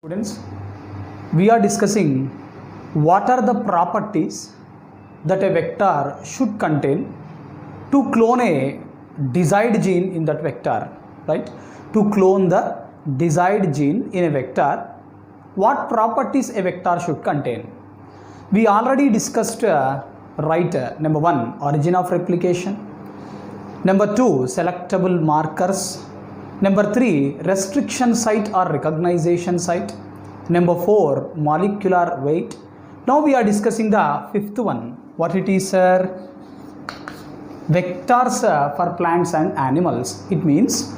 Students, we are discussing what are the properties that a vector should contain to clone a desired gene in that vector, right? To clone the desired gene in a vector, what properties a vector should contain? We already discussed number 1, origin of replication, number 2, selectable markers, number 3, restriction site or recognition site. Number 4, molecular weight. Now we are discussing the fifth one. What it is, sir? Vectors for plants and animals. It means,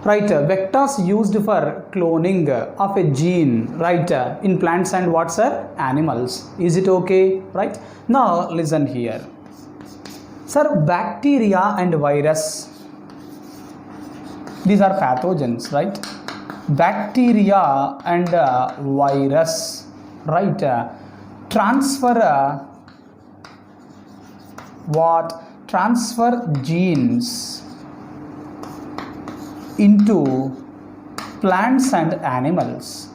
right, vectors used for cloning of a gene, right, in plants and what, sir? Animals. Is it okay? Right. Now listen here. Sir, bacteria and virus, these are pathogens, right? Bacteria and virus, right? Transfer transfer genes into plants and animals.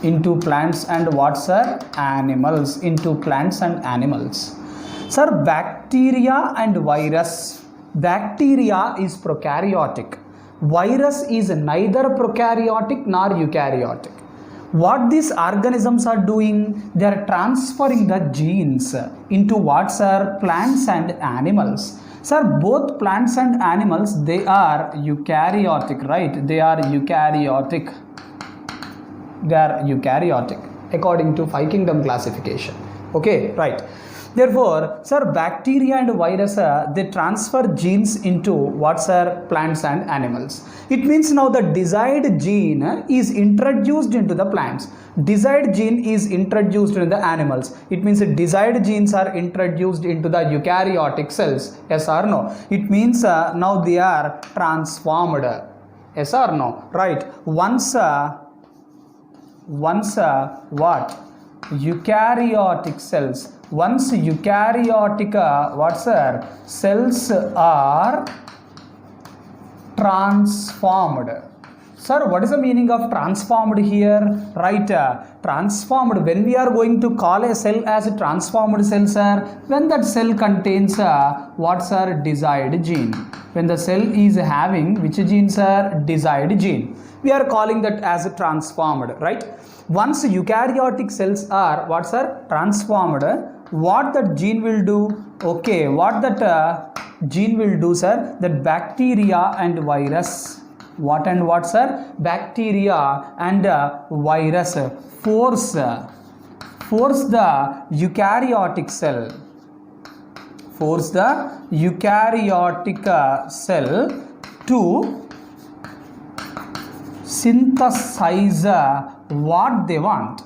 Into plants and what, sir? Animals. Into plants and animals. Sir, bacteria and virus. Bacteria is prokaryotic. Virus is neither prokaryotic nor eukaryotic. What these organisms are doing? They are transferring the genes into what, sir? Plants and animals. Sir, both plants and animals, they are eukaryotic, right? They are eukaryotic. They are eukaryotic according to 5 kingdom classification. Okay, right. Therefore, sir, bacteria and virus, they transfer genes into what, sir? Plants and animals. It means now the desired gene is introduced into the plants. Desired gene is introduced into the animals. It means desired genes are introduced into the eukaryotic cells. Yes or no? It means now they are transformed. Yes or no? Right. Once what? Eukaryotic cells. Once eukaryotic cells are transformed. Sir, what is the meaning of transformed here? Right, transformed. When we are going to call a cell as a transformed cell, sir, when that cell contains what's our desired gene. When the cell is having which gene, sir? Desired gene. We are calling that as a transformed, right? Once eukaryotic cells are what's our transformed, what that gene will do? Okay, what that gene will do, sir? That bacteria and virus. What and what, sir? Bacteria and virus force the eukaryotic cell. Force the eukaryotic cell to synthesize what they want.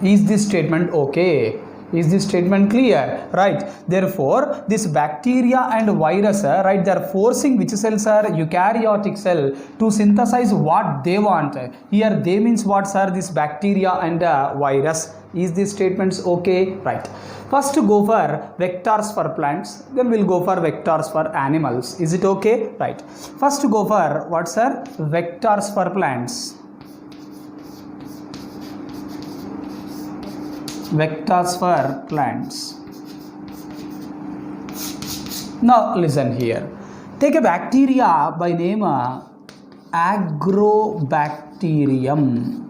Is this statement okay? Is this statement clear? Right. Therefore, this bacteria and virus, right, they are forcing which cells are? Eukaryotic cell to synthesize what they want. Here they means what, sir? This bacteria and virus. Is this statements okay? Right. First go for vectors for plants, then we'll go for vectors for animals. Is it okay? Right. First go for what, sir? Vectors for plants. Vectors for plants. Now listen here. Take a bacteria by name Agrobacterium.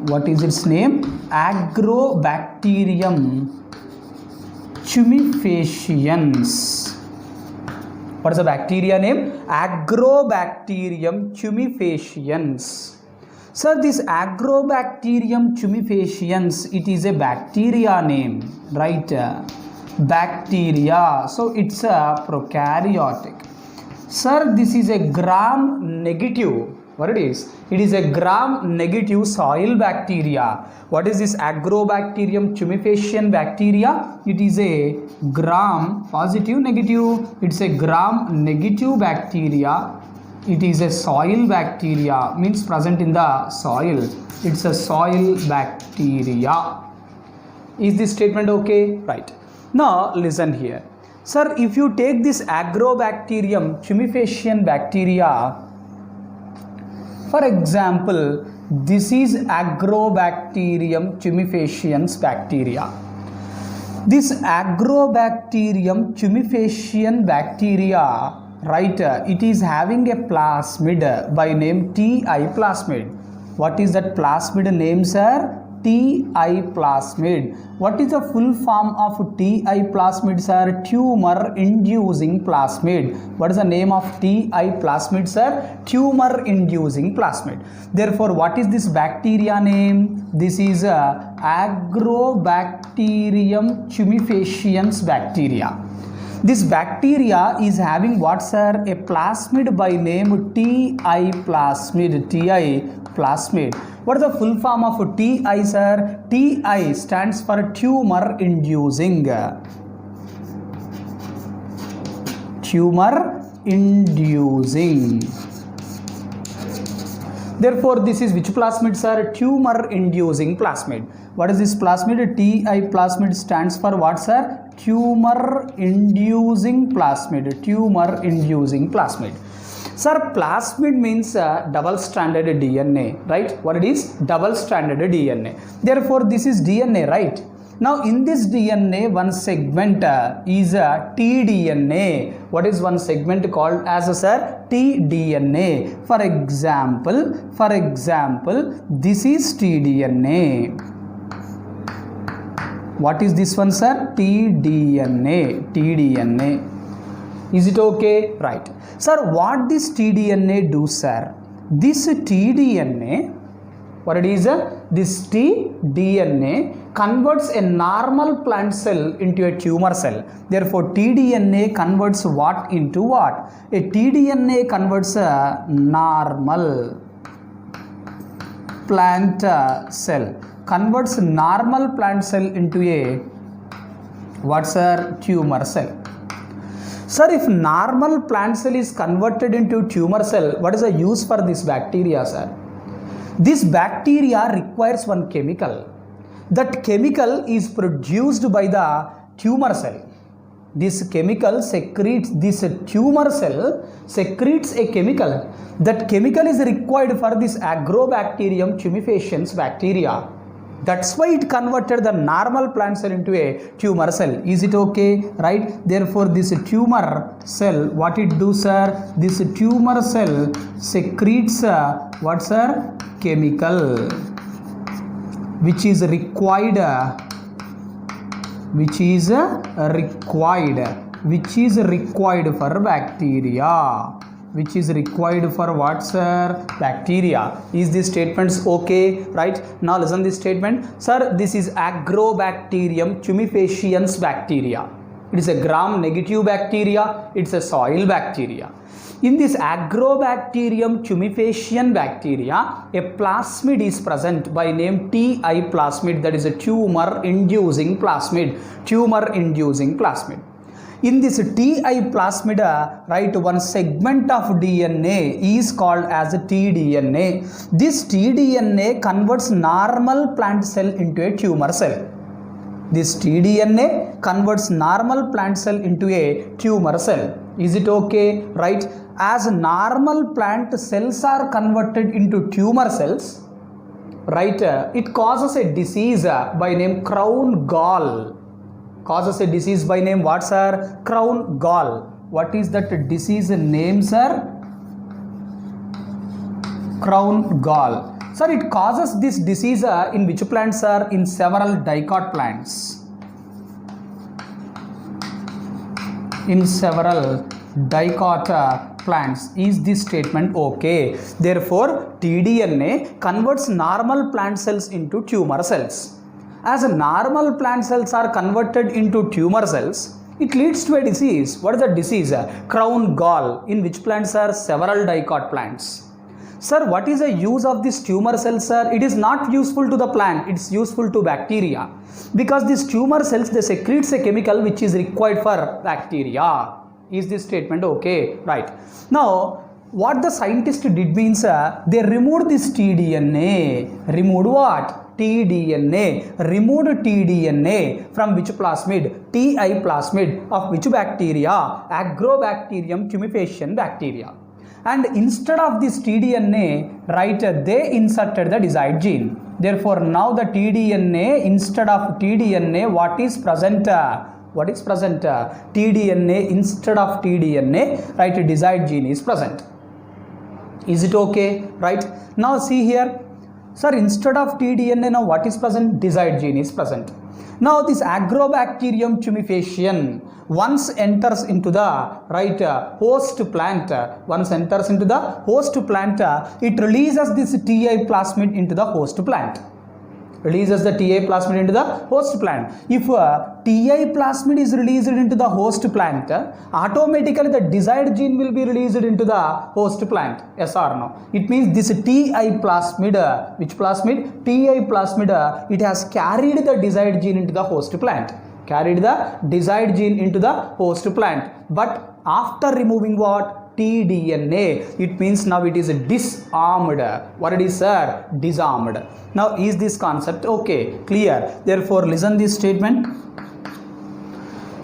What is its name? Agrobacterium tumefaciens. What is the bacteria name? Agrobacterium tumefaciens. Sir, this Agrobacterium tumefaciens, it is a bacteria name, right? Bacteria. So it's a prokaryotic. Sir, this is a gram negative. What it is? It is a gram negative soil bacteria. What is this Agrobacterium tumefaciens bacteria? It is a gram positive negative. It's a gram negative bacteria. It is a soil bacteria, means present in the soil. It's a soil bacteria. Is this statement okay? Right. Now listen here. Sir, if you take this agrobacterium, tumefacian bacteria, for example, this is agrobacterium tumefaciens bacteria. This agrobacterium tumefacian bacteria, right, it is having a plasmid by name Ti plasmid. What is that plasmid name, sir? Ti plasmid. What is the full form of Ti plasmid, sir? Tumor inducing plasmid. What is the name of Ti plasmid, sir? Tumor inducing plasmid. Therefore, what is this bacteria name? This is agrobacterium tumefaciens bacteria. This bacteria is having what, sir? A plasmid by name Ti plasmid. Ti plasmid. What is the full form of Ti, sir? Ti stands for tumor inducing. Tumor inducing. Therefore, this is which plasmid, sir? Tumor inducing plasmid. What is this plasmid? Ti plasmid stands for what, sir? Tumor inducing plasmid. Tumor inducing plasmid. Sir, plasmid means double-stranded DNA, right? What it is? Double-stranded DNA. Therefore, this is DNA, right? Now, in this DNA, one segment is tDNA. What is one segment called as, sir? tDNA. For example, this is tDNA. What is this one, sir? tDNA. tDNA. Is it okay? Right. Sir, what this tDNA do, sir? This tDNA, what it is? This tDNA converts a normal plant cell into a tumor cell. Therefore, tDNA converts what into what? A tDNA converts a normal plant cell. Converts normal plant cell into a what, sir? Tumor cell. Sir, if normal plant cell is converted into tumor cell, what is the use for this bacteria, sir? This bacteria requires one chemical. That chemical is produced by the tumor cell. This chemical secretes, this tumor cell secretes a chemical. That chemical is required for this agrobacterium tumefaciens bacteria. That's why it converted the normal plant cell into a tumor cell. Is it okay? Right? Therefore, this tumor cell, what it do, sir? This tumor cell secretes what, sir? Chemical which is required for bacteria. Which is required for what, sir? Bacteria. Is this statements okay? Right? Now listen this statement. Sir, this is agrobacterium tumefaciens bacteria. It is a gram-negative bacteria. It's a soil bacteria. In this agrobacterium tumefacian bacteria, a plasmid is present by name Ti plasmid, that is a tumor-inducing plasmid. Tumor-inducing plasmid. In this Ti plasmid, right, one segment of DNA is called as tDNA. This tDNA converts normal plant cell into a tumor cell. This tDNA converts normal plant cell into a tumor cell. Is it okay? Right? As normal plant cells are converted into tumor cells, right, it causes a disease by name crown gall. Causes a disease by name what, sir? Crown gall. What is that disease name, sir? Crown gall. Sir, it causes this disease in which plants, sir? In several dicot plants. In several dicot plants. Is this statement okay? Therefore, tDNA converts normal plant cells into tumor cells. As normal plant cells are converted into tumor cells, it leads to a disease. What is the disease? Crown gall. In which plants are? Several dicot plants. Sir, what is the use of this tumor cell, sir? It is not useful to the plant. It's useful to bacteria. Because these tumor cells, they secretes a chemical which is required for bacteria. Is this statement okay? Right. Now, what the scientist did means, they removed this tDNA. Removed what? tDNA, removed tDNA from which plasmid? Ti plasmid of which bacteria? Agrobacterium tumefaciens bacteria. And instead of this tDNA, right, they inserted the desired gene. Therefore, now the tDNA, instead of tDNA, what is present? tDNA instead of tDNA, right, desired gene is present. Is it okay? Right. Now see here, sir, instead of tDNA, now what is present? Desired gene is present. Now this Agrobacterium tumefaciens once enters into the right host plant, it releases this Ti plasmid into the host plant. Releases the Ti plasmid into the host plant. If Ti plasmid is released into the host plant, automatically the desired gene will be released into the host plant. Yes or no? It means this Ti plasmid, which plasmid? Ti plasmid, it has carried the desired gene into the host plant. But after removing what? tDNA, it means now it is disarmed. What it is, sir? Disarmed. Now is this concept okay? Clear? Therefore listen this statement.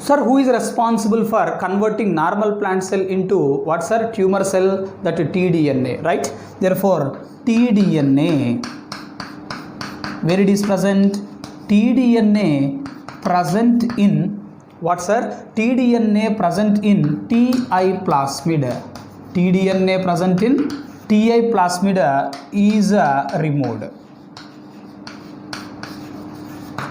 Sir, who is responsible for converting normal plant cell into what, sir? Tumor cell, that tDNA, right? Therefore tDNA, where it is present? tDNA present in what, sir? tDNA present in Ti plasmid. tDNA present in Ti plasmid is removed.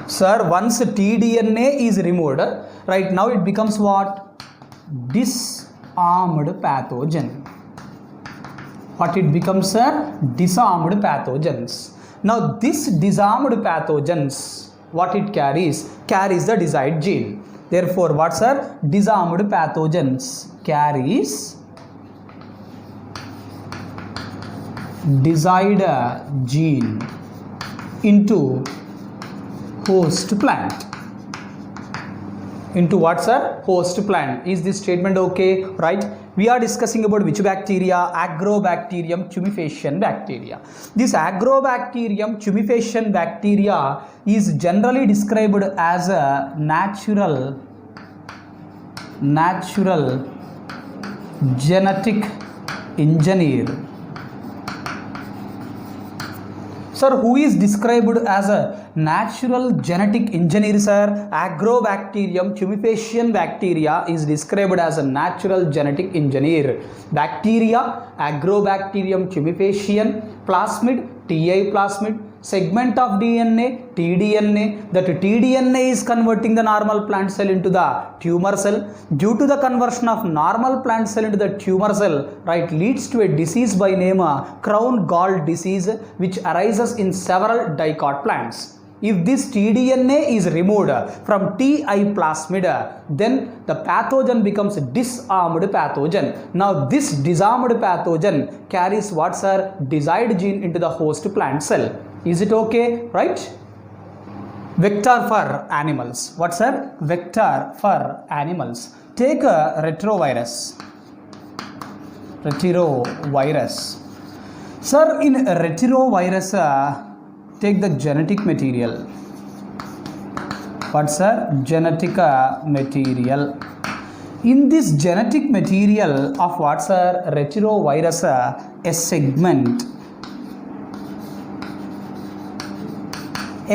Sir, once tDNA is removed, right, now it becomes what? Disarmed pathogen. What it becomes, sir? Disarmed pathogens. Now this disarmed pathogens, what it carries? Carries the desired gene. Therefore, what, sir? Disarmed pathogens carries desired gene into host plant. Into what, sir? Host plant. Is this statement okay? Right? We are discussing about which bacteria? Agrobacterium tumefaciens bacteria. This Agrobacterium tumefaciens bacteria is generally described as a natural genetic engineer. Sir, who is described as a natural genetic engineer, sir? Agrobacterium tumefaciens bacteria is described as a natural genetic engineer. Bacteria, Agrobacterium tumefaciens, plasmid, Ti plasmid, segment of DNA, tDNA. That tDNA is converting the normal plant cell into the tumor cell. Due to the conversion of normal plant cell into the tumor cell, right, leads to a disease by name crown gall disease, which arises in several dicot plants. If this tDNA is removed from Ti plasmid, then the pathogen becomes disarmed pathogen. Now this disarmed pathogen carries what, sir? Desired gene into the host plant cell. Is it okay? Right? Vector for animals. What, sir? Vector for animals. Take a retrovirus. Sir, in retrovirus, take the genetic material. What, sir? Genetic material. In this genetic material of what, sir? Retrovirus, a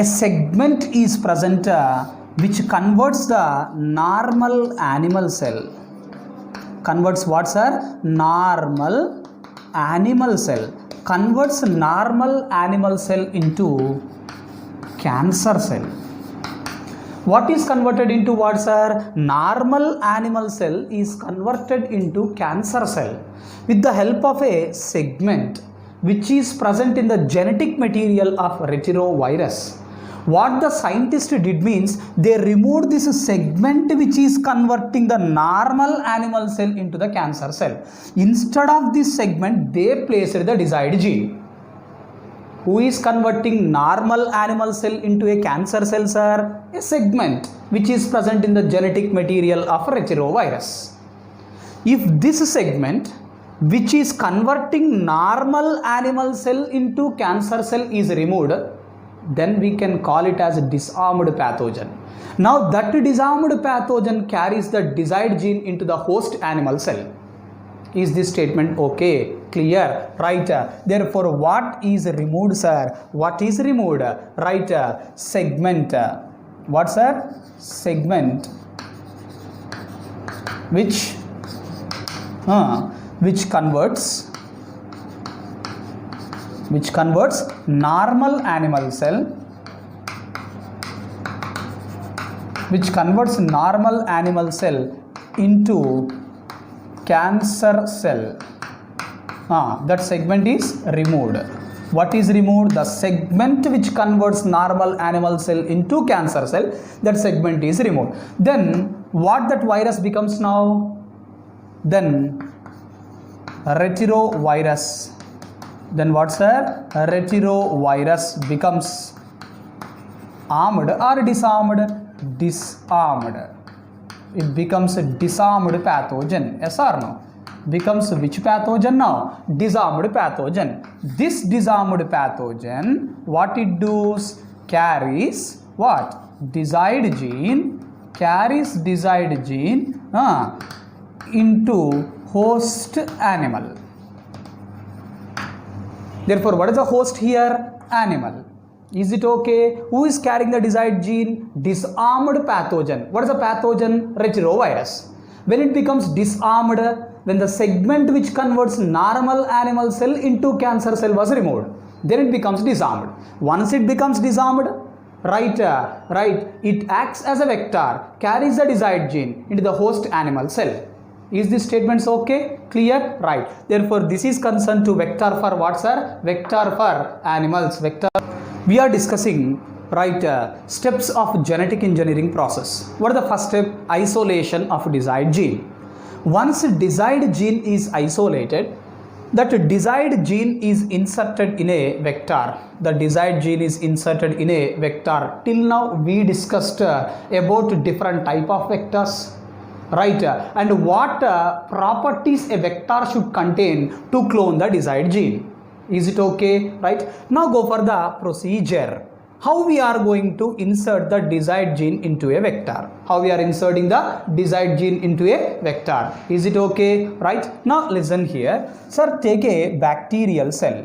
segment is present which converts the normal animal cell. Converts what, sir? Normal animal cell. Converts normal animal cell into cancer cell. What is converted into what, sir? Normal animal cell is converted into cancer cell with the help of a segment which is present in the genetic material of retrovirus. What the scientist did means, they removed this segment which is converting the normal animal cell into the cancer cell. Instead of this segment, they placed the desired gene. Who is converting normal animal cell into a cancer cell, sir? A segment which is present in the genetic material of retrovirus. If this segment which is converting normal animal cell into cancer cell is removed, then we can call it as a disarmed pathogen. Now that disarmed pathogen carries the desired gene into the host animal cell. Is this statement okay? Clear? Right. Therefore, what is removed, sir? What is removed? Right. Segment. What, sir? Segment. Which converts normal animal cell into cancer cell. That segment is removed. What is removed? The segment which converts normal animal cell into cancer cell, that segment is removed. Then what that virus becomes now? Then retrovirus. Then what, sir? Retrovirus becomes armed or disarmed? Disarmed. It becomes a disarmed pathogen. Yes or no? Becomes which pathogen now? Disarmed pathogen. This disarmed pathogen, what it does? Carries what? Desired gene. Carries desired gene into host animal. Therefore, what is the host here? Animal. Is it okay? Who is carrying the desired gene? Disarmed pathogen. What is the pathogen? Retrovirus. When it becomes disarmed, when the segment which converts normal animal cell into cancer cell was removed, then it becomes disarmed. Once it becomes disarmed, right, it acts as a vector, carries the desired gene into the host animal cell. Is this statement okay? Clear? Right. Therefore, this is concerned to vector for what, sir? Vector for animals. Vector. We are discussing, right, steps of genetic engineering process. What is the first step? Isolation of desired gene. Once desired gene is isolated, that desired gene is inserted in a vector. The desired gene is inserted in a vector. Till now we discussed about different type of vectors, right, and what properties a vector should contain to clone the desired gene. Is it okay? Right. Now go for the procedure. How we are going to insert the desired gene into a vector? How we are inserting the desired gene into a vector? Is it okay? Right. Now listen here. Sir, take a bacterial cell.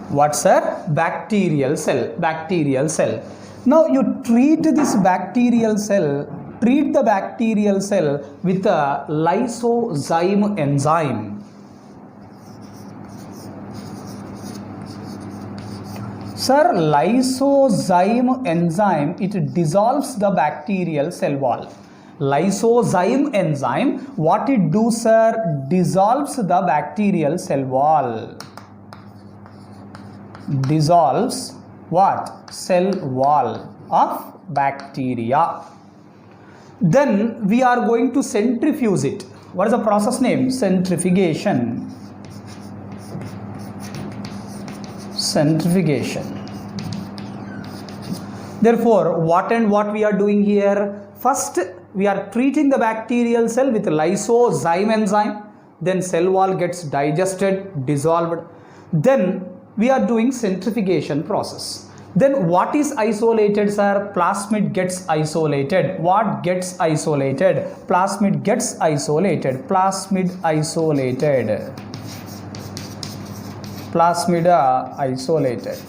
What, sir? Bacterial cell. Bacterial cell. Now you treat this bacterial cell. Treat the bacterial cell with a lysozyme enzyme. Sir, lysozyme enzyme, it dissolves the bacterial cell wall. Lysozyme enzyme, what it do, sir? Dissolves the bacterial cell wall. Dissolves what? Cell wall of bacteria. Then we are going to centrifuge it. What is the process name? Centrifugation. Centrifugation. Therefore, what we are doing here? First, we are treating the bacterial cell with lysozyme enzyme. Then cell wall gets digested, dissolved. Then we are doing centrifugation process. Then what is isolated, sir? Plasmid gets isolated. What gets isolated? Plasmid gets isolated. Plasmid isolated. Plasmid isolated.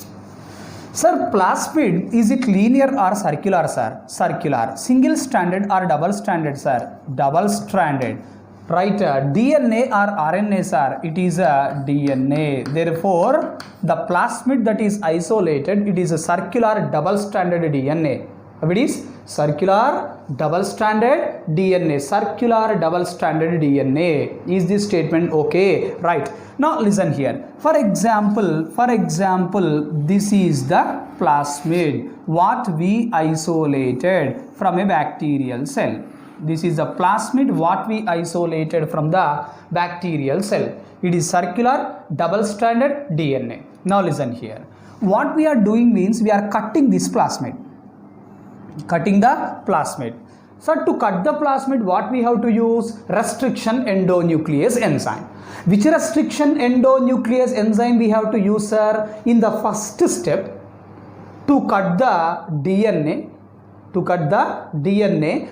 Sir, plasmid, is it linear or circular, sir? Circular. Single stranded or double stranded, sir? Double stranded. Right, DNA or RNA, sir? It is a DNA. Therefore, the plasmid that is isolated, it is a circular double-stranded DNA. It is circular double-stranded DNA. Circular double-stranded DNA. Is this statement okay? Right. Now listen here. For example, this is the plasmid. What we isolated from a bacterial cell. This is the plasmid what we isolated from the bacterial cell. It is circular double-stranded DNA. Now listen here. What we are doing means we are cutting this plasmid. Cutting the plasmid. Sir, to cut the plasmid, what we have to use? Restriction endonuclease enzyme. Which restriction endonuclease enzyme we have to use, sir? In the first step, to cut the DNA,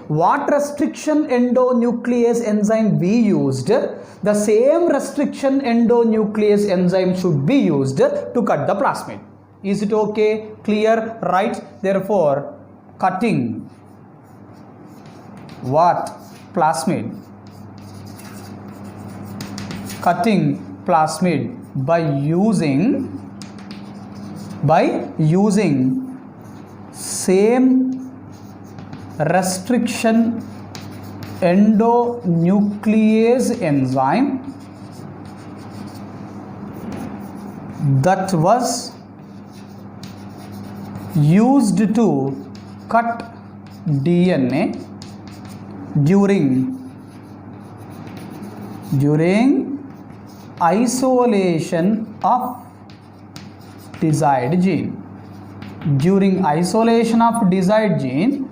what restriction endonuclease enzyme we used? The same restriction endonuclease enzyme should be used to cut the plasmid. Is it okay? Clear? Right? Therefore, cutting what? Plasmid. Cutting plasmid by using same restriction endonuclease enzyme that was used to cut DNA during isolation of desired gene. During isolation of desired gene,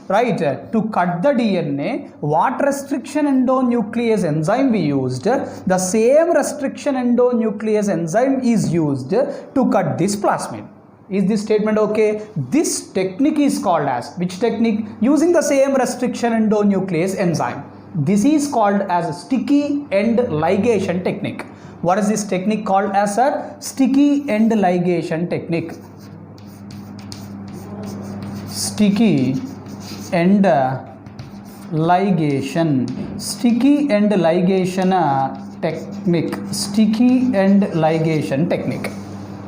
right, to cut the DNA, what restriction endonuclease enzyme we used? The same restriction endonuclease enzyme is used to cut this plasmid. Is this statement okay? This technique is called as, which technique? Using the same restriction endonuclease enzyme. This is called as sticky end ligation technique. What is this technique called as, sir? Sticky end ligation technique. Sticky end ligation. Sticky end ligation technique. Sticky end ligation technique.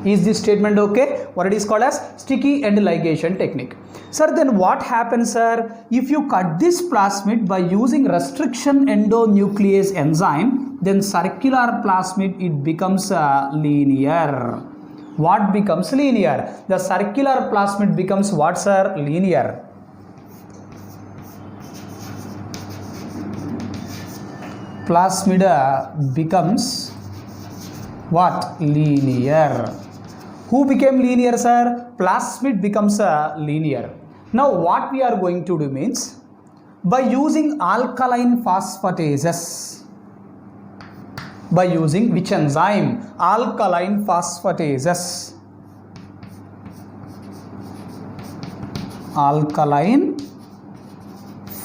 Is this statement okay? What it is called as sticky end ligation technique. Sir, then what happens, sir? If you cut this plasmid by using restriction endonuclease enzyme, then circular plasmid, it becomes linear. What becomes linear? The circular plasmid becomes what, sir? Linear. Plasmid becomes what? Linear. Who became linear, sir? Plasmid becomes linear. Now what we are going to do means, by using alkaline phosphatases, by using which enzyme? Alkaline phosphatases. Alkaline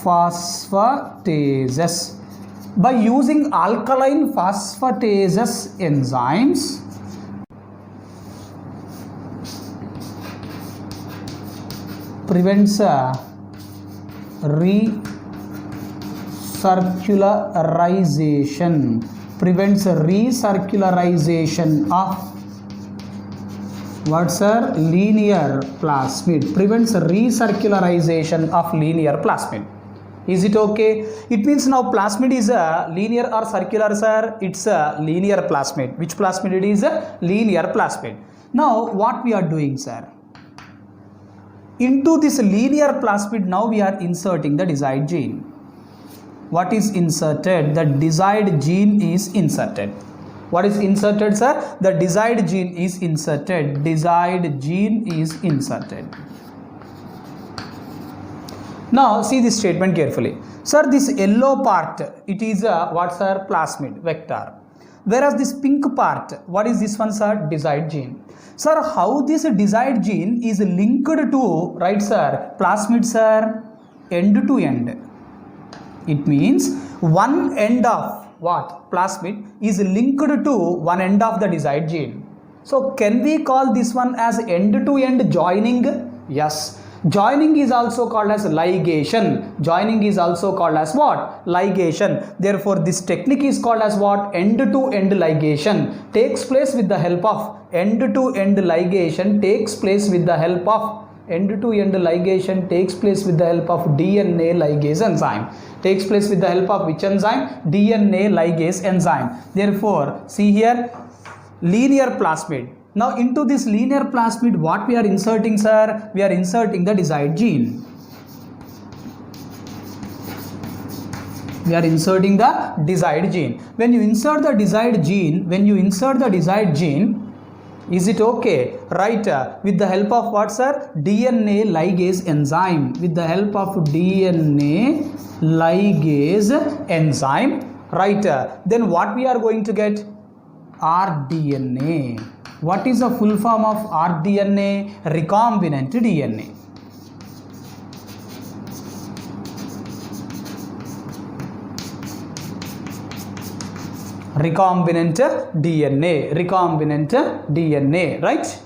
phosphatases. By using alkaline phosphatases enzymes, prevents recircularization. Prevents recircularization of what, sir? Linear plasmid. Prevents recircularization of linear plasmid. Is it okay? It means now plasmid is a linear or circular, sir? It's a linear plasmid. Which plasmid it is? A linear plasmid. Now what we are doing, sir? Into this linear plasmid, now we are inserting the desired gene. What is inserted? The desired gene is inserted. What is inserted, sir? The desired gene is inserted. Desired gene is inserted. Now see this statement carefully. Sir, this yellow part, it is a what, sir? Plasmid vector. Whereas this pink part, what is this one, sir? Desired gene. Sir, how this desired gene is linked to, right, sir? Plasmid, sir? End to end. It means one end of what? Plasmid is linked to one end of the desired gene. So can we call this one as end to end joining? Yes. Joining is also called as ligation. Joining is also called as what? Ligation. Therefore, this technique is called as what? End-to-end ligation. Takes place with the help of end-to-end ligation. Takes place with the help of end-to-end ligation. Takes place with the help of DNA ligase enzyme. Takes place with the help of which enzyme? DNA ligase enzyme. Therefore, see here, linear plasmid. Now into this linear plasmid, what we are inserting, sir? We are inserting the desired gene. We are inserting the desired gene. When you insert the desired gene, Is it okay? Right. With the help of what, sir? DNA ligase enzyme. With the help of DNA ligase enzyme. Right. Then what we are going to get? rDNA. What is the full form of rDNA? Recombinant DNA. Recombinant DNA, right?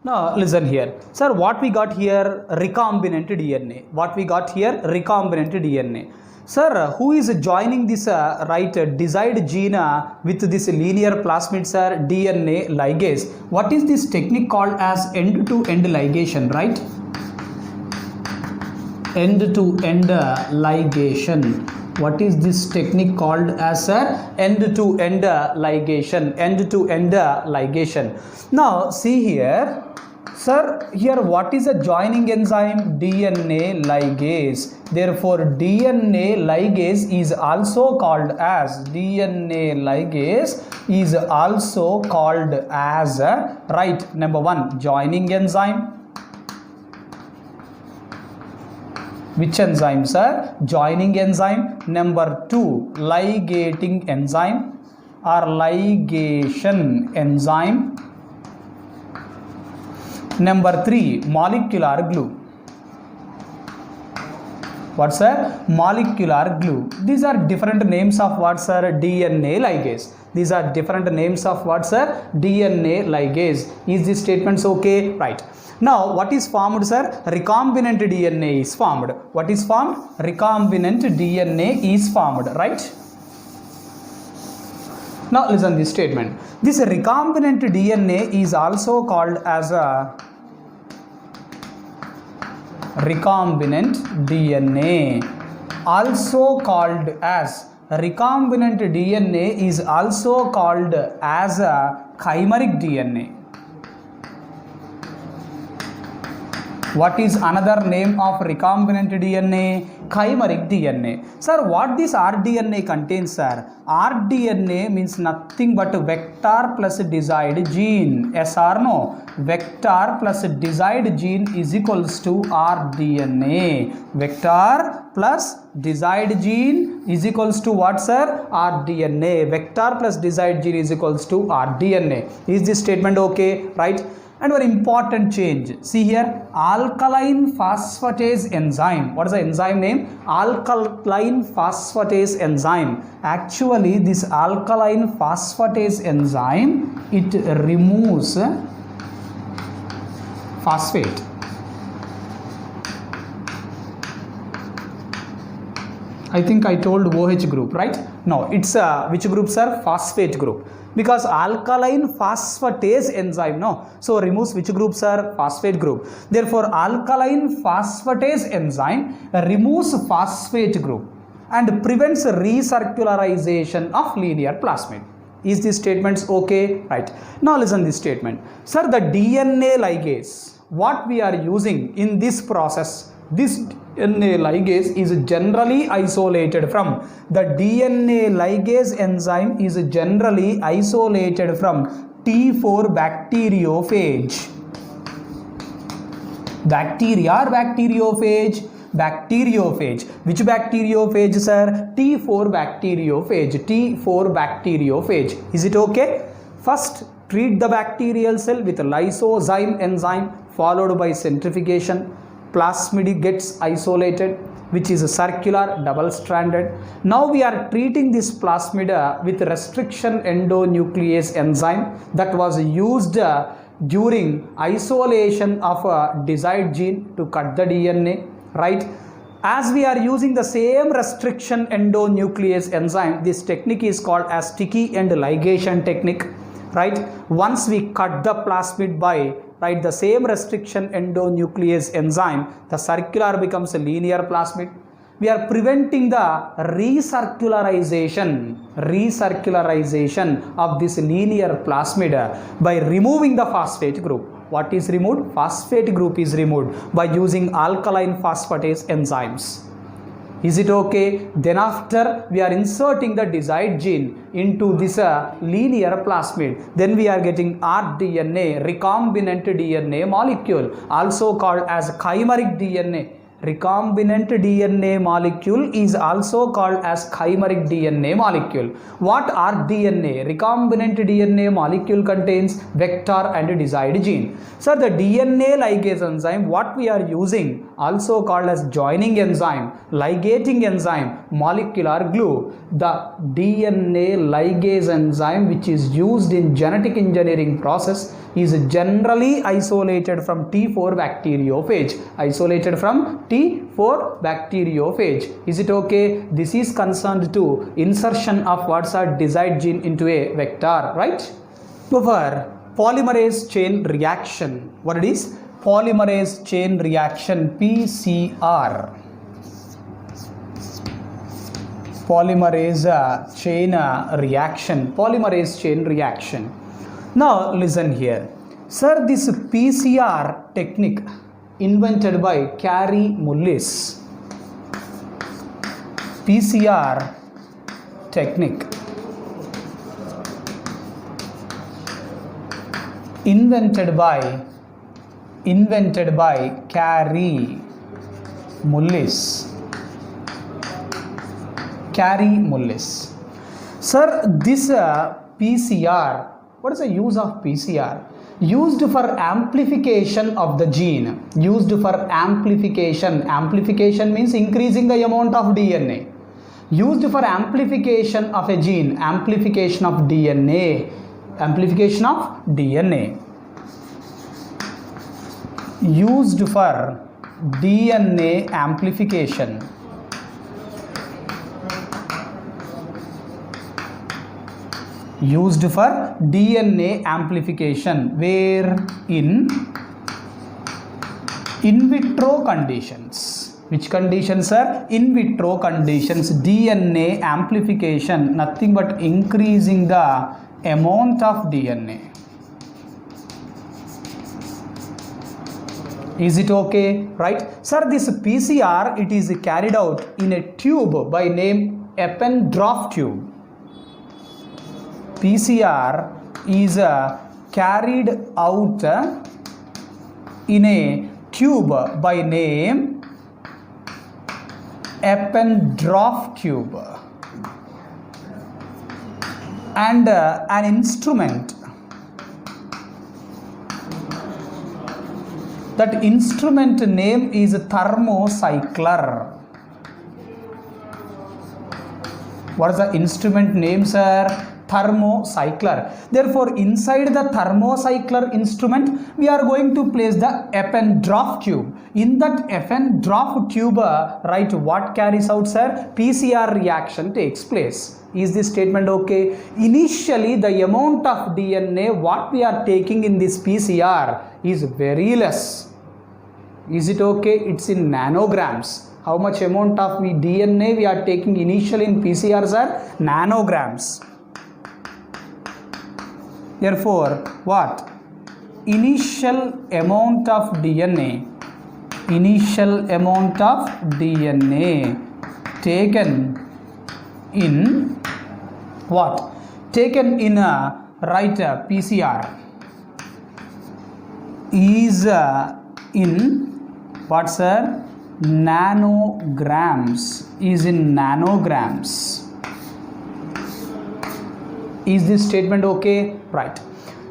Now listen here, sir. What we got here? Recombinant DNA. What we got here? Recombinant DNA. Sir, who is joining this desired gene with this linear plasmid, sir? DNA ligase. What is this technique called as end-to-end ligation, right? End-to-end ligation. What is this technique called as end-to-end ligation? End-to-end ligation. Now see here, sir, here what is a joining enzyme? DNA ligase. Therefore DNA ligase is also called as right, number 1, joining enzyme. Which enzyme, sir? Joining enzyme. Number 2, ligating enzyme or ligation enzyme. Number 3, molecular glue. What's sir? Molecular glue. These are different names of what, sir? DNA ligase. These are different names of what, sir? DNA ligase. Is this statements okay? Right. Now what is formed, sir? Recombinant DNA is formed. What is formed? Recombinant DNA is formed, right? Now listen this statement. This recombinant DNA is also called as a recombinant DNA. Also called as recombinant DNA is also called as a chimeric DNA. What is another name of recombinant DNA? Chimeric DNA. Sir, what this rDNA contains, sir? rDNA means nothing but vector plus desired gene. Yes or no? Vector plus desired gene is equals to rDNA. Vector plus desired gene is equals to what, sir? rDNA. Vector plus desired gene is equals to rDNA. Is this statement okay? Right? And one important change. See here, alkaline phosphatase enzyme. What is the enzyme name? Alkaline phosphatase enzyme. Actually, this alkaline phosphatase enzyme, it removes phosphate. I think I told OH group, right? No, it's which group, sir? Phosphate group. Because alkaline phosphatase enzyme, no, so removes which group, sir? Phosphate group. Therefore alkaline phosphatase enzyme removes phosphate group and prevents recircularization of linear plasmid. Is this statements okay? Right. Now listen this statement. Sir, the DNA ligase, what we are using in this process, this DNA ligase is generally isolated from, the DNA ligase enzyme is generally isolated from T4 bacteriophage. Bacteria or bacteriophage? Bacteriophage. Which bacteriophage, sir? T4 bacteriophage. T4 bacteriophage. Is it okay? First, treat the bacterial cell with lysozyme enzyme followed by centrifugation. Plasmid gets isolated, which is a circular double-stranded. Now we are treating this plasmid with restriction endonuclease enzyme that was used during isolation of a desired gene to cut the DNA, right? As we are using the same restriction endonuclease enzyme, this technique is called as sticky end ligation technique, right? Once we cut the plasmid by the same restriction endonuclease enzyme, the circular becomes a linear plasmid. We are preventing the recircularization of this linear plasmid by removing the phosphate group. What is removed? Phosphate group is removed by using alkaline phosphatase enzymes. Is it okay? Then after we are inserting the desired gene into this linear plasmid, then we are getting rDNA, recombinant DNA molecule, also called as chimeric DNA. Recombinant DNA molecule is also called as chimeric DNA molecule. What are DNA? Recombinant DNA molecule contains vector and desired gene. So the DNA ligase enzyme, what we are using, also called as joining enzyme, ligating enzyme, molecular glue. The DNA ligase enzyme which is used in genetic engineering process is generally isolated from T4 bacteriophage. Isolated from T4 bacteriophage. Is it okay? This is concerned to insertion of what's a desired gene into a vector, right? For polymerase chain reaction, what it is? Polymerase chain reaction, PCR. Polymerase chain reaction. Polymerase chain reaction. Now listen here. Sir, this PCR technique invented by Kary Mullis. PCR technique invented by Kary Mullis. Kary Mullis. Sir, this PCR, what is the use of PCR? Used for amplification of the gene. Used for amplification. Amplification means increasing the amount of DNA. Used for amplification of a gene. Amplification of DNA. Amplification of DNA. Used for DNA amplification. Used for DNA amplification, where in vitro conditions. Which conditions are? In vitro conditions. DNA amplification, nothing but increasing the amount of DNA. Is it okay? Right? Sir, this PCR, it is carried out in a tube by name Eppendorf tube. PCR is carried out in a tube by name Eppendorf tube, and an instrument. That instrument name is thermocycler. What is the instrument name, sir? Thermocycler. Therefore, inside the thermocycler instrument, we are going to place the Eppendorf tube. In that Eppendorf tube, right, what carries out, sir? PCR reaction takes place. Is this statement okay? Initially, the amount of DNA what we are taking in this PCR is very less. Is it okay? It's in nanograms. How much amount of DNA we are taking initially in PCR, sir? Nanograms. Therefore, what? Initial amount of DNA taken in what? Taken in a PCR is in what, sir? Nanograms. Is in nanograms. Is this statement okay? Right.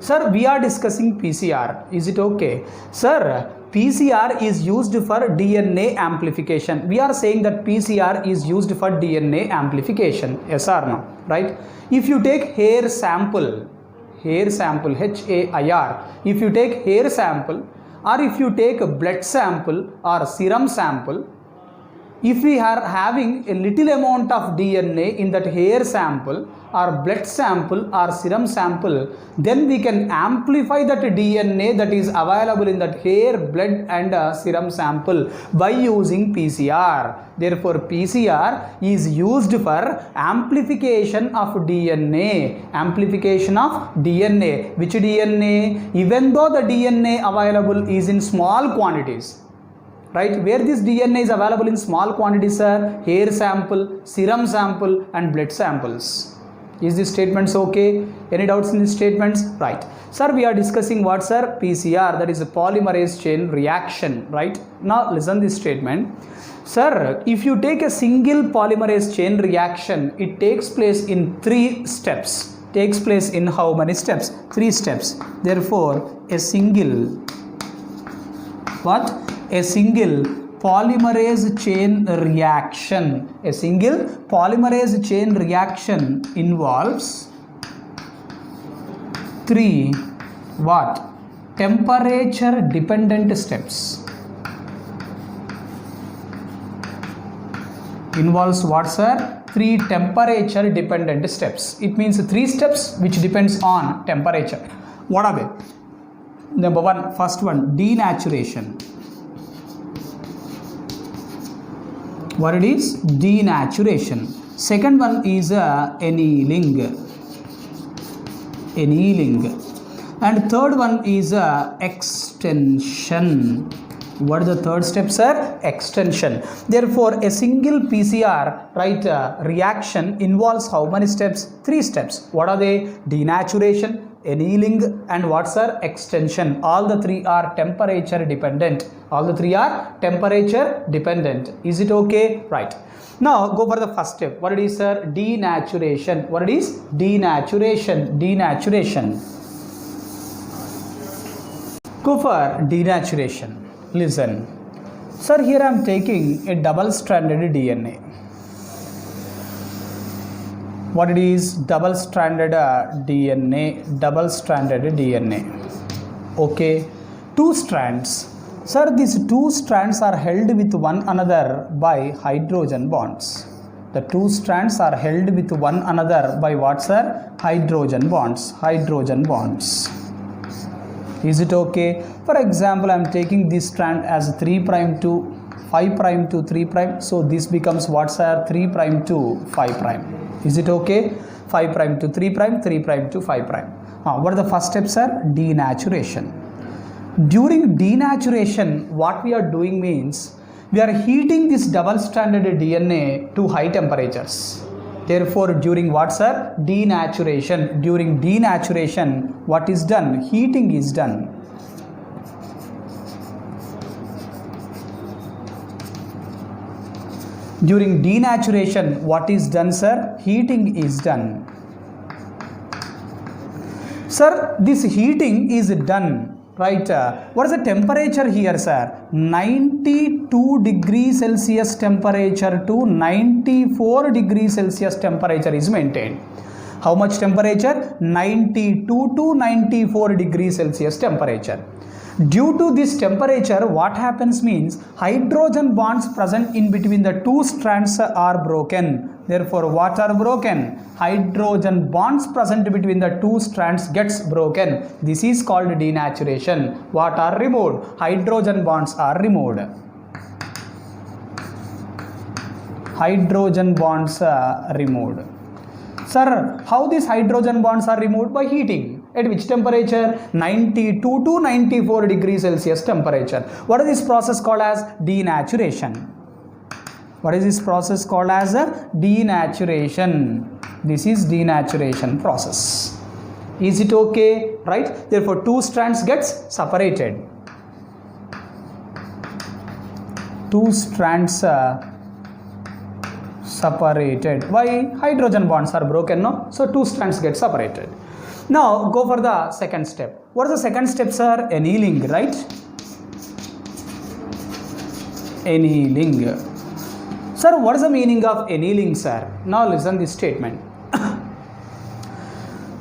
Sir, we are discussing PCR. Is it okay? Sir, PCR is used for DNA amplification. We are saying that PCR is used for DNA amplification. Yes or no? Right? If you take hair sample, HAIR, if you take hair sample, or if you take a blood sample or serum sample, if we are having a little amount of DNA in that hair sample or blood sample or serum sample, then we can amplify that DNA that is available in that hair, blood and serum sample by using PCR. Therefore, PCR is used for amplification of DNA. Amplification of DNA. Which DNA? Even though the DNA available is in small quantities, right? Where this DNA is available in small quantities, sir? Hair sample, serum sample and blood samples. Is this statements okay? Any doubts in these statements? Right. Sir, we are discussing what, sir? PCR, that is a polymerase chain reaction, right? Now listen this statement. Sir, if you take a single polymerase chain reaction, it takes place in 3 steps. Takes place in how many steps? 3 steps. Therefore, a single polymerase chain reaction. A single polymerase chain reaction involves 3 what? Temperature dependent steps. Involves what, sir? 3 temperature dependent steps. It means 3 steps which depends on temperature. What are they? Number 1, first one, denaturation. What it is? Denaturation. Second one is annealing. And third one is extension. What is the third step, sir? Extension. Therefore, a single PCR, right, reaction involves how many steps? 3 steps. What are they? Denaturation, annealing and what, sir? Extension. All the 3 are temperature dependent. All the 3 are temperature dependent. Is it okay? Right. Now go for the first step. What it is, sir? Denaturation. What it is? Denaturation. Go for denaturation. Listen. Sir, here I am taking a double-stranded DNA. What it is? Double-stranded DNA. Okay. 2 strands. Sir, these 2 strands are held with one another by hydrogen bonds. The 2 strands are held with one another by what, sir? Hydrogen bonds. Is it okay? For example, I am taking this strand as 3' to 5' to 3'. So this becomes what, sir? 3' to 5'. Is it okay? 5' to 3', 3' to 5'. What are the first steps, sir? Denaturation. During denaturation, what we are doing means we are heating this double-stranded DNA to high temperatures. Therefore, during what, sir? Denaturation. During denaturation, what is done? Heating is done. During denaturation, what is done, sir? Heating is done. Sir, this heating is done, right? What is the temperature here, sir? 92 degrees Celsius temperature to 94 degrees Celsius temperature is maintained. How much temperature? 92 to 94 degrees Celsius temperature. Due to this temperature, what happens means hydrogen bonds present in between the 2 strands are broken. Therefore, what are broken? Hydrogen bonds present between the 2 strands gets broken. This is called denaturation. What are removed? Hydrogen bonds are removed. Hydrogen bonds are removed. Sir, how these hydrogen bonds are removed? By heating. At which temperature? 92 to 94 degrees Celsius temperature. What is this process called as? Denaturation. What is this process called as? Denaturation. This is denaturation process. Is it okay? Right? Therefore, 2 strands gets separated. 2 strands separated. Why? Hydrogen bonds are broken, no? So 2 strands get separated. Now go for the second step. What is the second step, sir? Annealing, right? Annealing. Sir, what is the meaning of annealing, sir? Now listen this statement.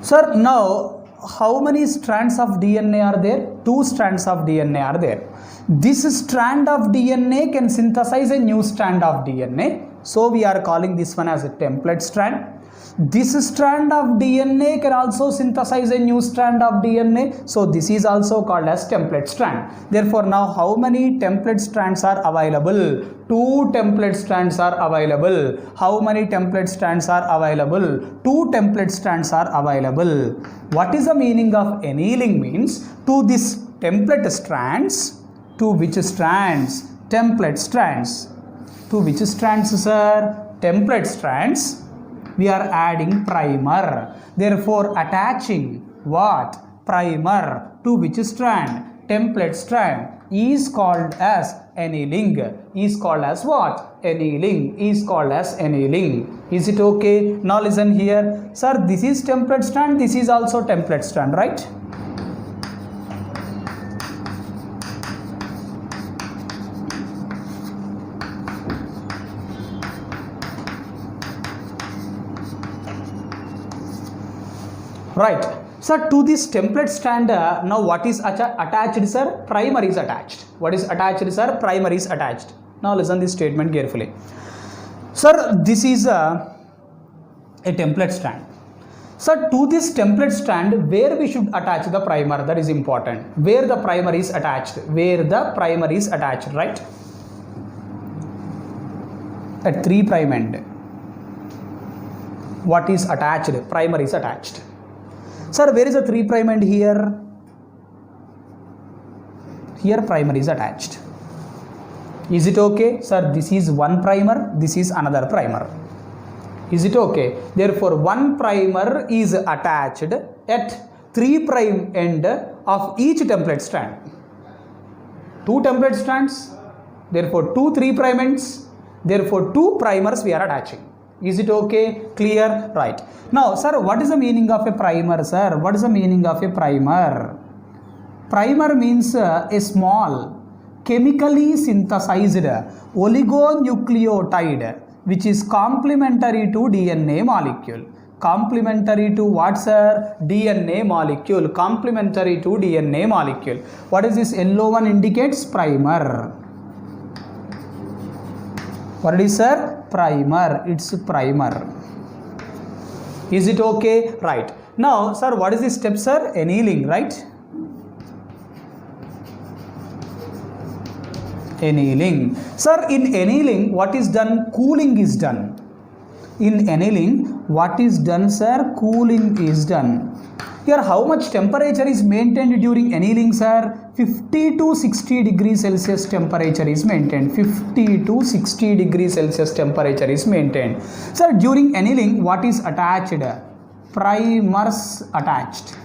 Sir, now how many strands of DNA are there? 2 strands of DNA are there. This strand of DNA can synthesize a new strand of DNA. So we are calling this one as a template strand. This strand of DNA can also synthesize a new strand of DNA. So this is also called as template strand. Therefore, now how many template strands are available? 2 template strands are available. How many template strands are available? 2 template strands are available. What is the meaning of annealing? Means to this template strands, to which strands? template strands. To which strands, sir? Template strands. We are adding primer. Therefore, attaching what? Primer to which strand? Template strand is called as annealing. Is called as what? Annealing. Is called as annealing. Is it okay? Now listen here. Sir, this is template strand. This is also template strand, right? Right. Sir, to this template strand, now what is attached, sir? Primer is attached. What is attached, sir? Primer is attached. Now listen this statement carefully. Sir, this is a template strand. Sir, to this template strand, where we should attach the primer? That is important. Where the primer is attached? Where the primer is attached, right? At 3' end. What is attached? Primer is attached. Sir, where is the 3' end here? Here primer is attached. Is it okay? Sir, this is one primer, this is another primer. Is it okay? Therefore, one primer is attached at 3' end of each template strand. Two template strands, therefore two 3' ends, therefore two primers we are attaching. Is it okay? Clear? Right. Now, sir, what is the meaning of a primer, sir? What is the meaning of a primer? Primer means a small, chemically synthesized oligonucleotide which is complementary to DNA molecule. Complementary to what, sir? DNA molecule. Complementary to DNA molecule. What is this yellow one indicates? Primer. What it is, sir? Primer. It's primer. Is it okay? Right. Now, sir, what is the step, sir? Annealing, right? Annealing. Sir, in annealing, what is done? Cooling is done. In annealing, what is done, sir? Cooling is done. Here, how much temperature is maintained during annealing, sir? 50 to 60 degrees Celsius temperature is maintained. 50 to 60 degrees Celsius temperature is maintained. Sir, during annealing, what is attached? Primers attached.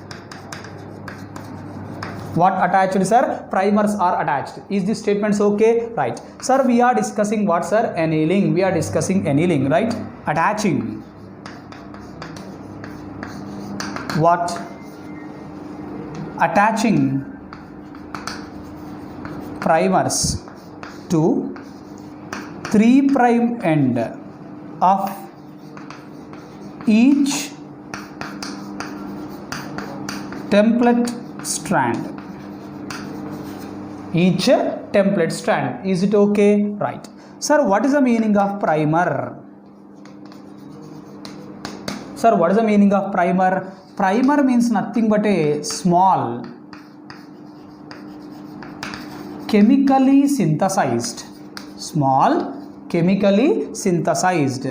What attached, sir? Primers are attached. Is this statement okay? Right. Sir, we are discussing what, sir? Annealing. We are discussing annealing, right? Attaching. What? Attaching primers to 3' end of each template strand. Each template strand. Is it okay? Right. Sir, what is the meaning of primer? Sir, what is the meaning of primer? Primer means nothing but a small, chemically synthesized, small, chemically synthesized,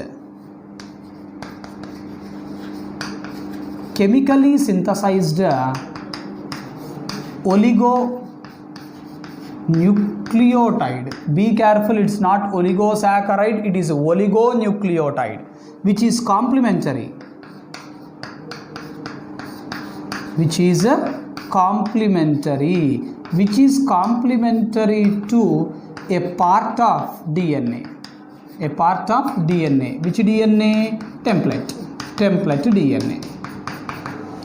oligonucleotide. Be careful, it's not oligosaccharide, it is oligonucleotide, which is complementary. Which is complementary to a part of DNA. A part of DNA. Which DNA? Template DNA.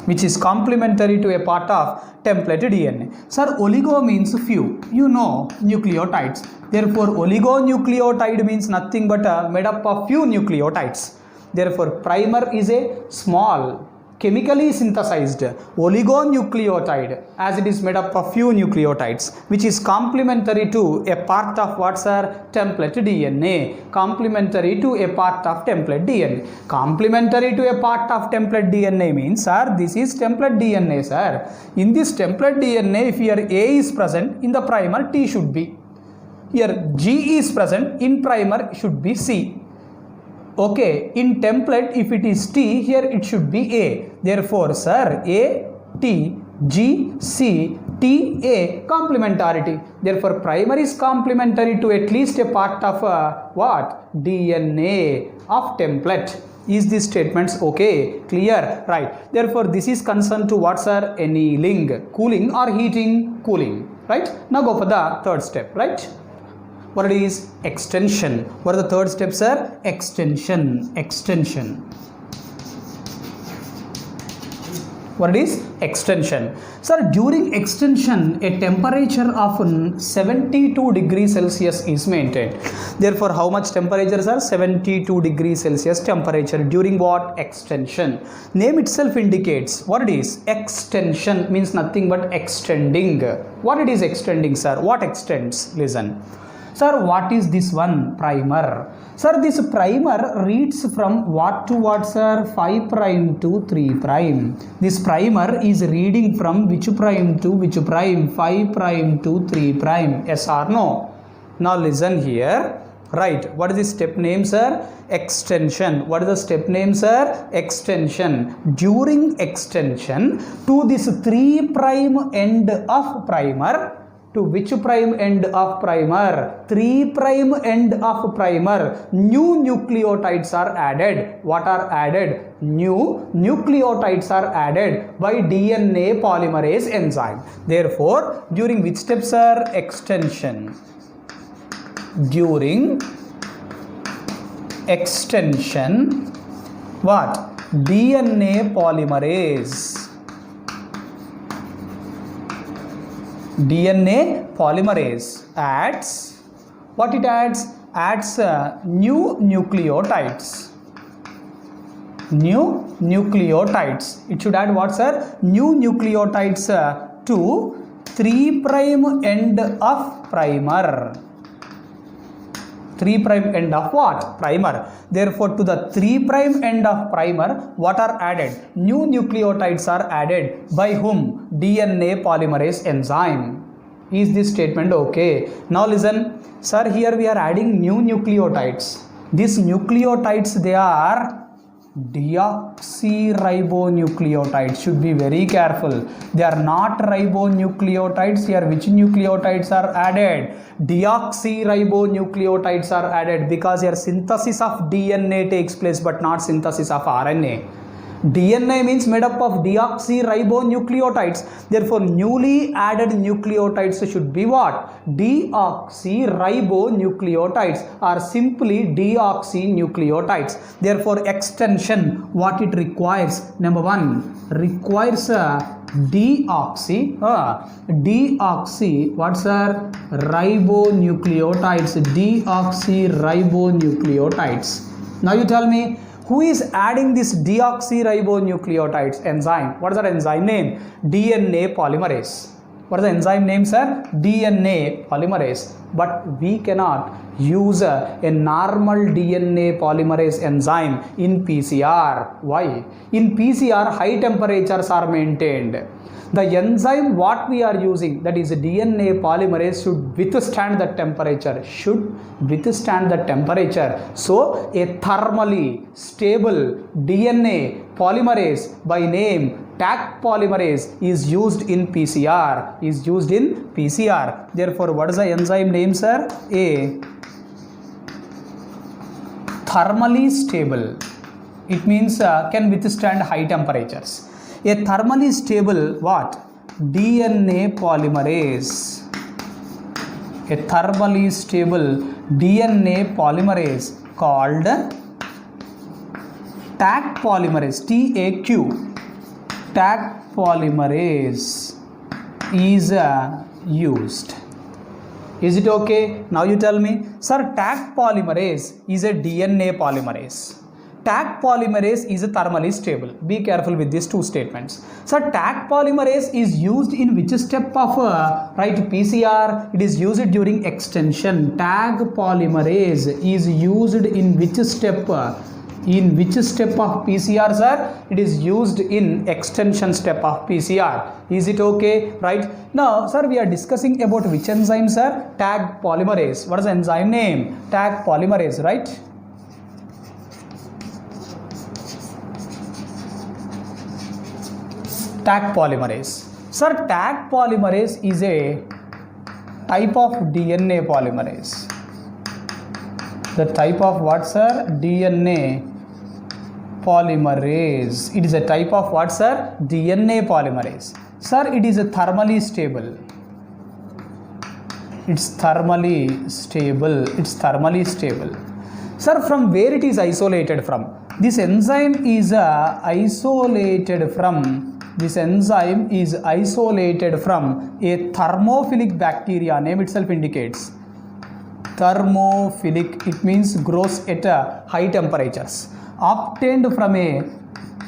Which is complementary to a part of template DNA. Sir, oligo means few. You know nucleotides. Therefore, oligonucleotide means nothing but made up of few nucleotides. Therefore, primer is a small, chemically synthesized oligonucleotide as it is made up of few nucleotides which is complementary to a part of what, sir? Template DNA. Complementary to a part of template DNA. Complementary to a part of template DNA means, sir, this is template DNA, sir. In this template DNA, if here A is present, in the primer T should be. Here G is present, in primer should be C. Okay, in template, if it is T, here it should be A. Therefore, sir, A, T, G, C, TA, complementarity. Therefore, primer is complementary to at least a part of what? DNA of template. Is these statements okay? Clear? Right. Therefore, this is concerned to what, sir? Annealing, cooling or heating? Cooling. Right. Now go for the third step. Right. What it is? Extension. What are the third steps, sir? Extension. Extension. What it is? Extension. Sir, during extension, a temperature of 72 degrees Celsius is maintained. Therefore, how much temperature, sir? 72 degrees Celsius temperature during what? Extension. Name itself indicates what it is. Extension means nothing but extending. What it is extending, sir? What extends? Listen. Sir, what is this one? Primer. Sir, this primer reads from what to what, sir? 5 prime to 3 prime. This primer is reading from which prime to which prime? 5 prime to 3 prime. Yes or no? Now listen here. Right. What is the step name, sir? Extension. What is the step name, sir? Extension. During extension to this 3 prime end of primer, to which prime end of primer? 3 prime end of primer. New nucleotides are added. What are added? New nucleotides are added by DNA polymerase enzyme. Therefore, during which step, sir? Extension. During extension, what? DNA polymerase. DNA polymerase adds, what it adds? Adds new nucleotides. New nucleotides. It should add what, sir? New nucleotides to 3 prime end of primer. 3 prime end of what? Primer. Therefore, to the 3 prime end of primer, what are added? New nucleotides are added. By whom? DNA polymerase enzyme. Is this statement okay? Now listen. Sir, here we are adding new nucleotides. These nucleotides, they are deoxyribonucleotides. Should be very careful. They are not ribonucleotides. Here which nucleotides are added? Deoxyribonucleotides are added, because here synthesis of DNA takes place but not synthesis of RNA. DNA means made up of deoxyribonucleotides. Therefore, newly added nucleotides should be what? Deoxyribonucleotides, or simply deoxynucleotides. Therefore, extension, what it requires? Number 1, requires deoxy, what's our ribonucleotides? Deoxyribonucleotides. Now you tell me, who is adding this deoxyribonucleotides enzyme? What is that enzyme name? DNA polymerase. What is the enzyme name, sir? DNA polymerase. But we cannot use a normal DNA polymerase enzyme in PCR. Why? In PCR, high temperatures are maintained. The enzyme what we are using, that is DNA polymerase, should withstand the temperature. So a thermally stable DNA polymerase by name Taq polymerase is used in PCR. Therefore, what is the enzyme name, sir? A thermally stable. It means can withstand high temperatures. A thermally stable what? DNA polymerase. A thermally stable DNA polymerase called Taq polymerase. TAQ. Taq polymerase is used. Is it okay? Now you tell me. Sir, Taq polymerase is a DNA polymerase. Taq polymerase is thermally stable. Be careful with these two statements. So Taq polymerase is used in which step of PCR? It is used during extension. Taq polymerase is used in which step? In which step of PCR, sir? It is used in extension step of PCR. Is it okay? Right. Now, sir, we are discussing about which enzyme, sir? Taq polymerase. What is the enzyme name? Taq polymerase, right? Taq polymerase. Sir, Taq polymerase is a type of DNA polymerase. The type of what, sir? DNA polymerase. It is a type of what, sir? DNA polymerase. Sir, it is a thermally stable. It's thermally stable. It's thermally stable. Sir, from where it is isolated from? This enzyme is isolated from. This enzyme is isolated from a thermophilic bacteria. Name itself indicates. Thermophilic. It means grows at high temperatures. Obtained from a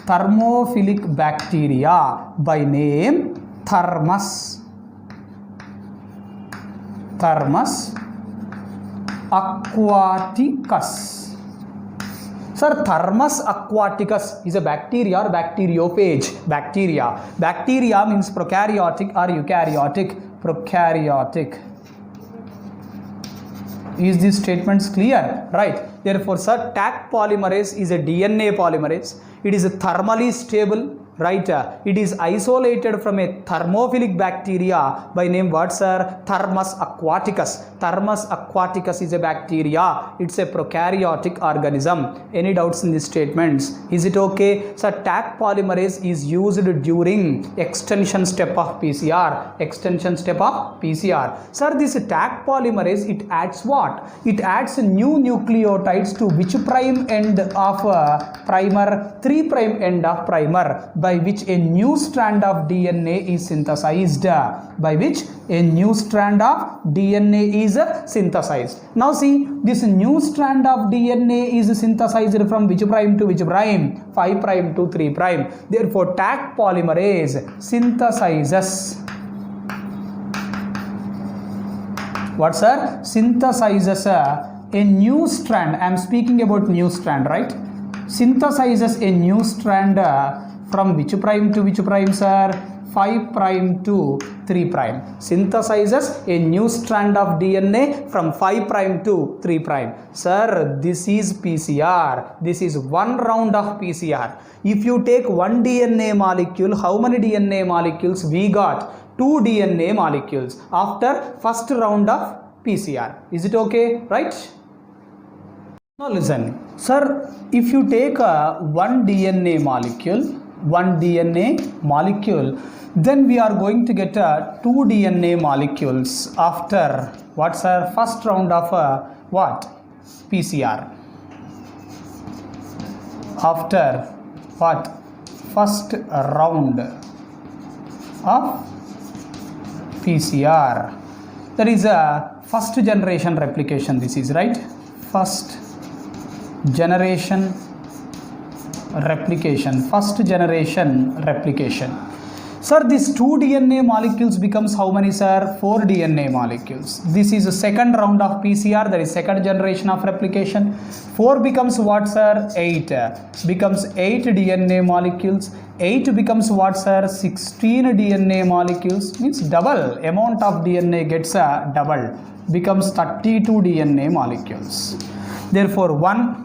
thermophilic bacteria by name Thermus. Thermus aquaticus. Sir, Thermus aquaticus is a bacteria or bacteriophage. Bacteria. Bacteria means prokaryotic or eukaryotic. Prokaryotic. Is these statements clear? Right. Therefore, sir, Taq polymerase is a DNA polymerase. It is thermally stable. Right. It is isolated from a thermophilic bacteria by name what, sir? Thermus aquaticus. Thermus aquaticus is a bacteria. It's a prokaryotic organism. Any doubts in these statements? Is it okay? Sir, Taq polymerase is used during extension step of PCR. Extension step of PCR. Sir, this Taq polymerase, it adds what? It adds new nucleotides to which prime end of primer? 3' end of primer, by which a new strand of DNA is synthesized. By which a new strand of DNA is synthesized. Now see, this new strand of DNA is synthesized from which prime to which prime? 5' to 3'. Therefore, Taq polymerase synthesizes. What, sir? Synthesizes a new strand. I am speaking about new strand, right? Synthesizes a new strand from which prime to which prime, sir? 5' to 3'. Synthesizes a new strand of DNA from 5' to 3'. Sir, this is PCR. This is one round of PCR. If you take one DNA molecule, how many DNA molecules we got? 2 DNA molecules after first round of PCR. Is it okay? Right? Now listen, sir, if you take one DNA molecule, then we are going to get 2 DNA molecules after what, sir? First round of what? PCR. After what? First round of PCR. That is a first generation replication. This is right. First generation replication. First generation replication. Sir, these 2 DNA molecules becomes how many, sir? 4 DNA molecules. This is a second round of PCR, that is second generation of replication. 4 becomes what, sir? 8. Becomes 8 DNA molecules. 8 becomes what, sir? 16 DNA molecules. Means double amount of DNA gets doubled. Becomes 32 DNA molecules. Therefore, 1,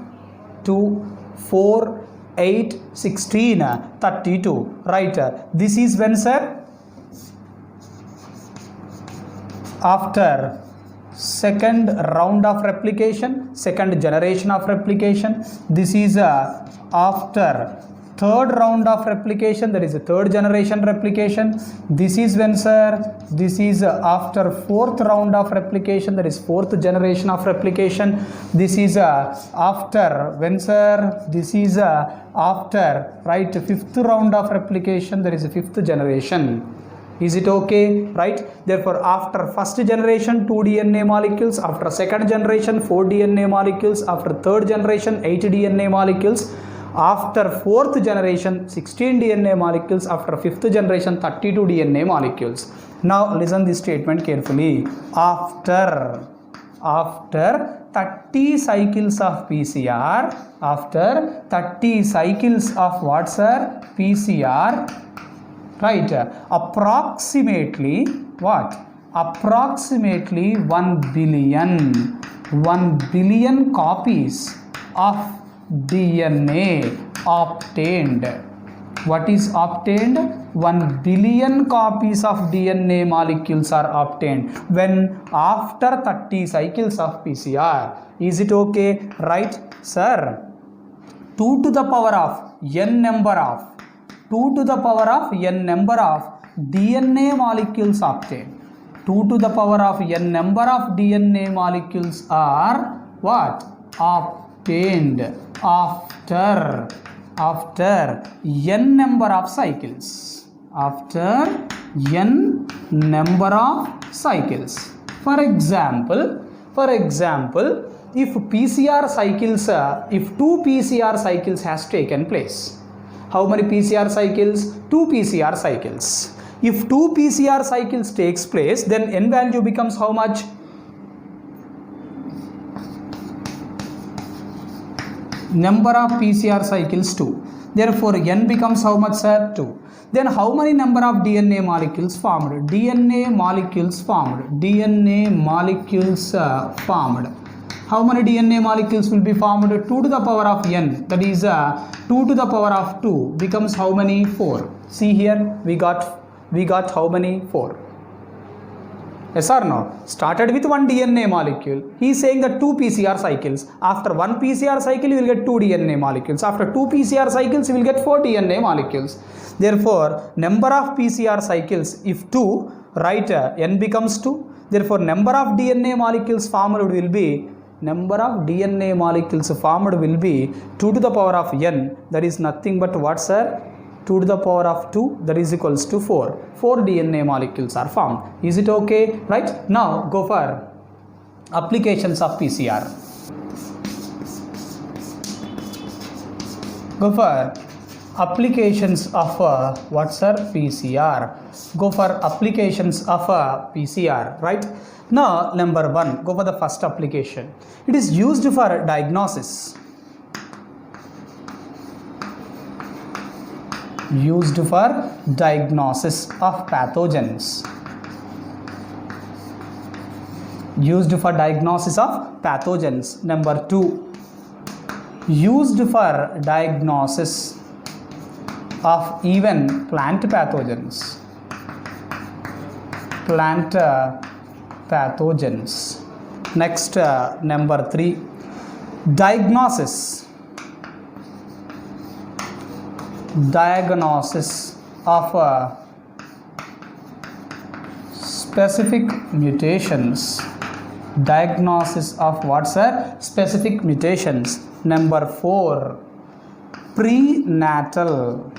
2, 4, 8, 16, 32. Right. This is when, sir? After second round of replication, second generation of replication. This is after third round of replication, that is a third generation replication. This is when, sir? This is after fourth round of replication, that is fourth generation of replication. This is after when, sir? This is after, right, fifth round of replication, that is a fifth generation. Is it okay? Right. Therefore, after first generation 2 DNA molecules, after second generation 4 DNA molecules, after third generation 8 DNA molecules, after fourth generation 16 DNA molecules, after fifth generation 32 DNA molecules. Now listen this statement carefully. After 30 cycles of PCR, after 30 cycles of what, sir? PCR, right, approximately what? Approximately 1 billion copies of DNA obtained. What is obtained? 1 billion copies of DNA molecules are obtained when after 30 cycles of PCR. Is it okay? Right, sir. 2 to the power of n number of 2 to the power of n number of DNA molecules obtained. 2 to the power of n number of DNA molecules are what? Obtained after n number of cycles. After n number of cycles. For example, if PCR cycles, if 2 PCR cycles has taken place. How many PCR cycles? 2 PCR cycles. If 2 PCR cycles takes place, then n value becomes how much? Number of PCR cycles 2. Therefore, n becomes how much, sir? 2. Then how many number of DNA molecules formed? DNA molecules formed. How many DNA molecules will be formed? 2 to the power of n, that is 2 to the power of 2 becomes how many? 4. See here, we got how many? 4. Yes or no? Started with 1 DNA molecule. He is saying that 2 PCR cycles. After 1 PCR cycle, you will get 2 DNA molecules. After 2 PCR cycles, you will get 4 DNA molecules. Therefore, number of PCR cycles, if 2, write n becomes 2. Therefore, number of DNA molecules formed will be 2 to the power of n. That is nothing but what, sir? 2 to the power of 2, that is equals to 4. 4 DNA molecules are formed. Is it okay? Right? Now go for applications of PCR. Go for applications of what, sir? PCR. Go for applications of PCR, right? Now number 1, go for the first application. It is used for diagnosis. Used for diagnosis of pathogens. Used for diagnosis of pathogens. Number 2, used for diagnosis of even plant pathogens. Next, number 3, diagnosis of specific mutations. Diagnosis of what, sir? Specific mutations. Number 4, prenatal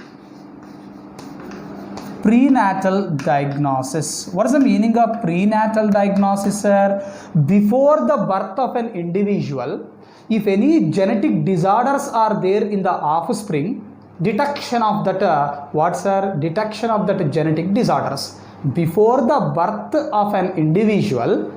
diagnosis. What is the meaning of prenatal diagnosis, sir? Before the birth of an individual, if any genetic disorders are there in the offspring, detection of that detection of that genetic disorders before the birth of an individual,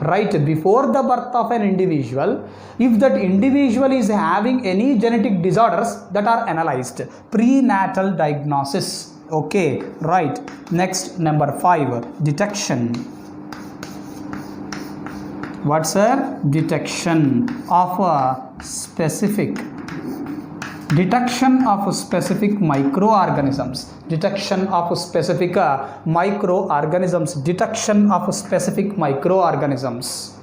right? Before the birth of an individual, if that individual is having any genetic disorders, that are analyzed. Prenatal diagnosis. Okay, right. Next, number 5, detection. What's a detection of specific microorganisms. Detection of specific microorganisms.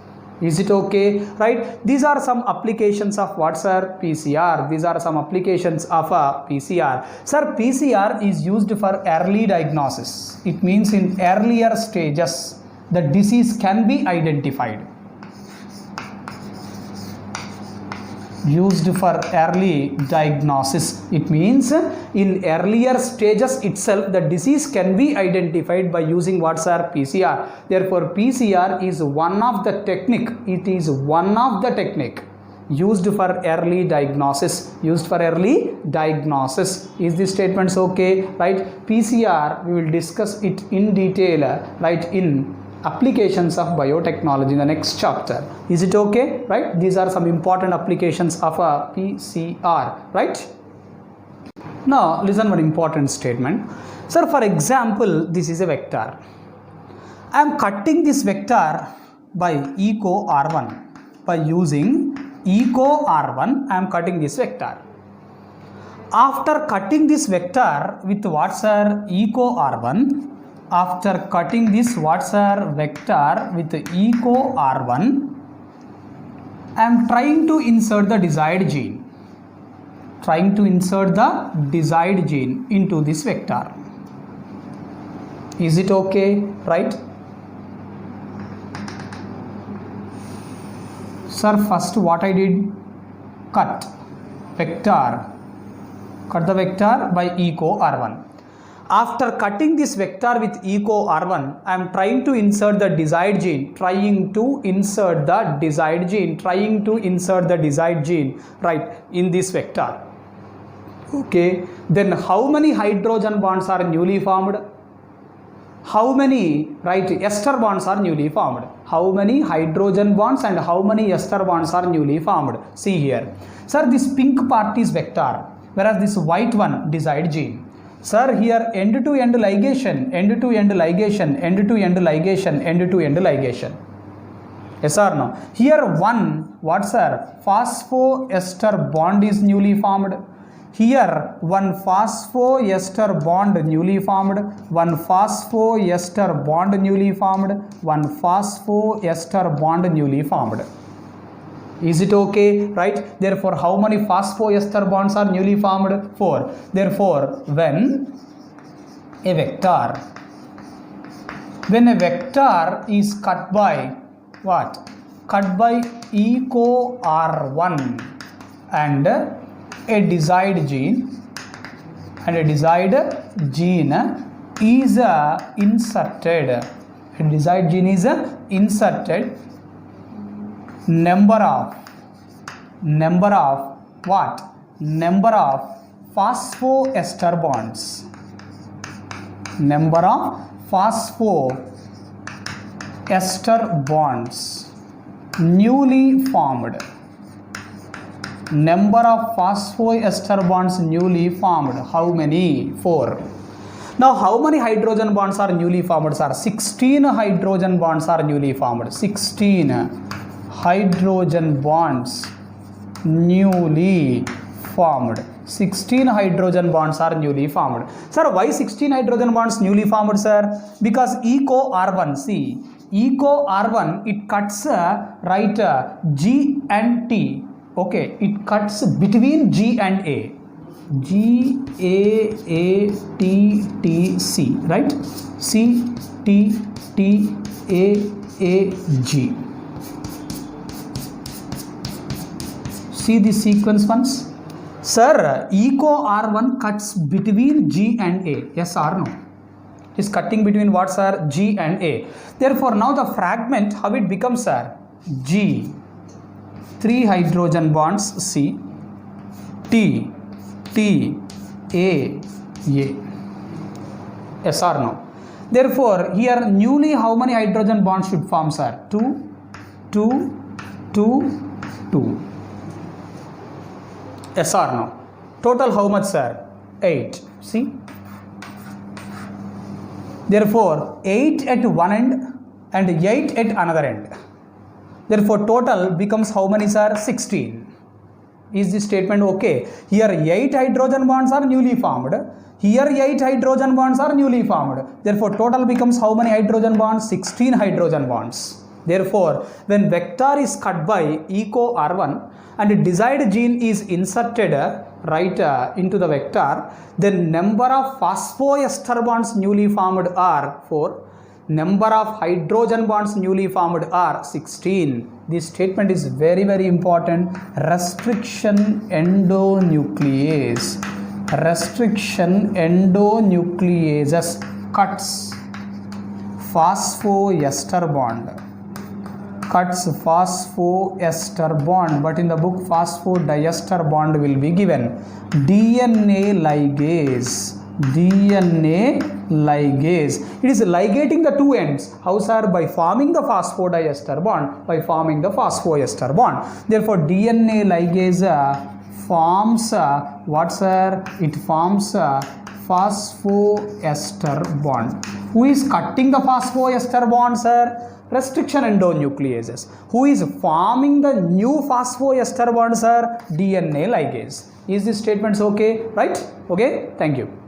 Is it okay? Right? These are some applications of what, sir? PCR. These are some applications of PCR. Sir, PCR is used for early diagnosis. It means in earlier stages the disease can be identified. Used for early diagnosis. It means in earlier stages itself the disease can be identified by using what, sir? PCR. Therefore, PCR is one of the technique. It is one of the technique used for early diagnosis. Used for early diagnosis. Is this statement okay? Right? PCR, we will discuss it in detail, right, in applications of biotechnology in the next chapter. Is it okay? Right? These are some important applications of a PCR, right? Now listen one important statement. Sir, for example, this is a vector. I am cutting this vector by echo R1. By using echo R1, I am cutting this vector. After cutting this vector with what, sir? Echo R1. After cutting this what, sir? Vector with echo R1, I am trying to insert the desired gene. Trying to insert the desired gene into this vector. Is it okay? Right? Sir, first what I did? Cut vector. Cut the vector by echo R1. After cutting this vector with echo R1, I am trying to insert the desired gene. Trying to insert the desired gene. Right, in this vector. Okay, then how many hydrogen bonds are newly formed? How many, right, ester bonds are newly formed? How many hydrogen bonds and how many ester bonds are newly formed? See here. Sir, this pink part is vector, whereas this white one desired gene. Sir, here end-to-end ligation, end-to-end ligation, end-to-end ligation, end-to-end ligation. Yes or no? Here one, what, sir? Phosphoester bond is newly formed. Here one phosphoester bond newly formed, one phosphoester bond newly formed, one phosphoester bond newly formed. Is it okay? Right? Therefore, how many phosphoester bonds are newly formed? 4. Therefore, when a vector is cut by what? Cut by echo R1 and a desired gene is inserted. A desired gene is inserted. Number of what? Number of phosphoester bonds. Number of phosphoester bonds newly formed. Number of phosphoester bonds newly formed. How many? 4. Now, how many hydrogen bonds are newly formed, sir? 16 hydrogen bonds are newly formed. 16 hydrogen bonds newly formed. 16 hydrogen bonds are newly formed. Sir, why 16 hydrogen bonds newly formed, sir? Because echo R1, see, echo R1, it cuts right G and T. Okay, it cuts between G and A. G, A, T, T, C, right? C, T, T, A, G. See the sequence once. Sir, echo R1 cuts between G and A. Yes or no? Is cutting between what, sir? G and A. Therefore, now the fragment, how it becomes, sir? G. 3 hydrogen bonds, C. T. T. A. Yes or no? Therefore, here newly how many hydrogen bonds should form, sir? 2, 2, 2, 2. Yes or no? Total how much, sir? 8. See? Therefore, 8 at one end and 8 at another end. Therefore, total becomes how many, sir? 16. Is this statement okay? Here 8 hydrogen bonds are newly formed. Here 8 hydrogen bonds are newly formed. Therefore, total becomes how many hydrogen bonds? 16 hydrogen bonds. Therefore, when vector is cut by echo R1 and a desired gene is inserted right into the vector, then number of phosphoester bonds newly formed are 4. Number of hydrogen bonds newly formed are 16. This statement is very, very important. Restriction endonuclease. Restriction endonucleases cuts phosphoester bond. Cuts phosphoester bond, but in the book phosphodiester bond will be given. DNA ligase. DNA ligase. It is ligating the two ends. How, sir? By forming the phosphodiester bond, by forming the phosphoester bond. Therefore, DNA ligase forms what, sir? It forms phosphoester bond. Who is cutting the phosphoester bond, sir? Restriction endonucleases. Who is forming the new phosphoester bond, sir? DNA ligase. Is this statement okay? Right? Okay, thank you.